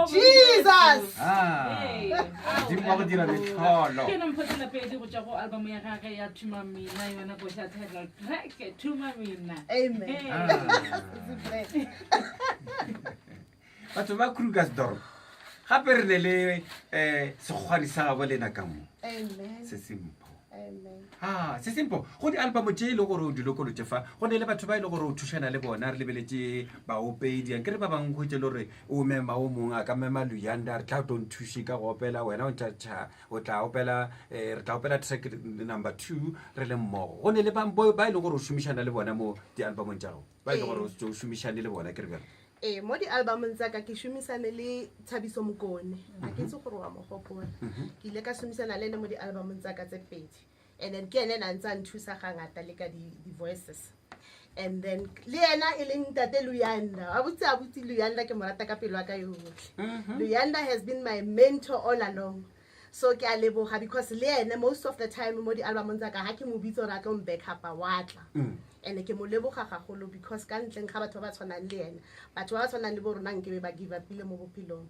Jesus. Di mo go dira letsholo. Ke nang photela pedi go tsa go album ya gagwe ya Thumamina yona go tsa title track Thumamina. Amen. Batho ba Krugersdorp. Gape re ne le segwadi sa gabo lena ka mo. Amen. Se simple. Amen. Se simple. Go di album tse ile gore o di lokolo tse fa. Go ne le batho ba ile gore o thushana le bona re lebeletse ba opedi. Ke re ba bang go tse lore o mema o monga ka mema Luyanda re tla don't thushi ka go opela wena o tla o tla opela re tla opela track number 2 re le mmogo. Go ne le ba ile gore o shumishana le bona mo di album tsa go. Ba ile gore o shumishane le bona ke re mo di albumong tsa ka ke shumisane le Thabiso Mokone a ke tse gore wa mo gopola ke ile ka shumisana le ene mo di albumong tsa ka tse pedi and then ke ene na ntsa nthusa ga ngata le ka di voices and then le ena e leng Tate Luyanda abutse Luyanda ke mo rata ka pelo ka yotlhe Luyanda has been my mentor all along so ke a leboga because le ene most of the time mo di albumong tsa ka ha ke mo bitso ra tlo backup watla and ke mo leboga gagolo because ka ntleng ga batho ba tshwanang le ene batho ba tshwanang le bo rona nke be ba give up ile mo bophelong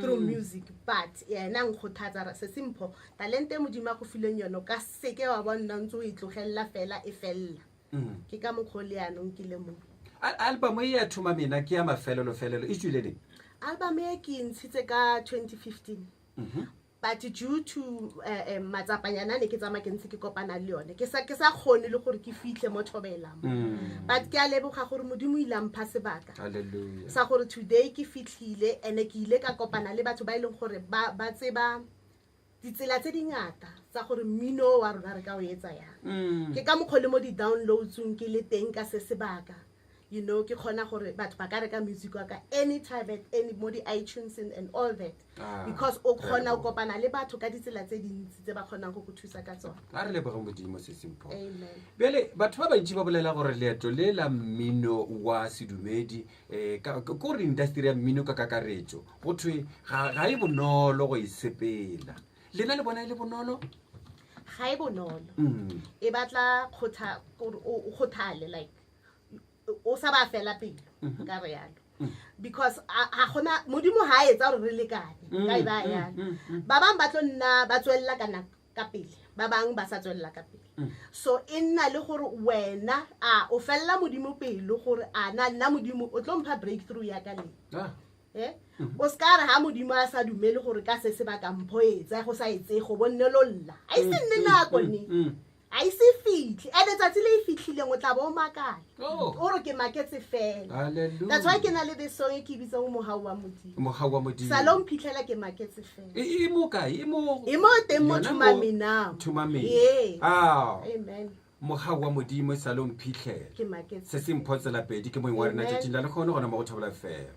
through music but yena nkgothatsa se simple talente modimo go fileng yona ka seke wa bona ntse o itlogella fela e fella ke ka mokgole yanong ke le mo album ya Thumamina ke ya mafelelo e tswile le album e ke ntshitse ka 2015 but due to matsapanyana ne ke tsama ke ntse ke kopana le yone ke sa kgone le gore ke fitlhe mo thobelang but ke a leboga gore modimo ile mpha sebaka hallelujah sa gore today ke fitlhile ene ke ile ka kopana le batho ba ileng gore ba tseba ditsela tse dingata tsa gore mmino wa rona re ka o etsa yang ke ka mokgole mo di downloads ke le teng ka se sebaka you know ke khona gore batho ba ka reka music wa ka anytime at any mo di iTunes and all that because o khona o kopana le batho ka ditsela tse dintsi tse ba khonang go go thusa ka tsona a re le bega modimo se simple amen bele batho ba bantsi ba bolela gore leeto le la mmino wa sedumedi ka gore industry ya mmino ka kakaretso go thwe ga e bonolo go isepela lena le bona ile bonolo ga e bonolo e batla o khothale like o sa ba fela pelo ka re yalo because ha gona modimo ha etsa re lekane ka ba yana ba bang ba tlo nna ba tswella kana ka pele ba bang ba sa tswella ka pele so inna le gore wena o fella modimo pelo gore nna modimo o tlo mpha breakthrough ya ka le o skare ha modimo a sa dumele gore ka se ba ka mpho etsa go sa etse go bonnelolla a se nne nako ni I see fitli and it's le fitlhileng o tla bo makala o re ke maketse fela hallelujah that's why ke na le this song e ke bitsa Moha wa Modimo salom phitlhela ke maketse fela e mo teng mo Thumamina amen Moha wa Modimo salom phitlhela ke maketse se se mphotsela pedi ke mo wa rena tšetšeng la le gone gona mo go thobola fela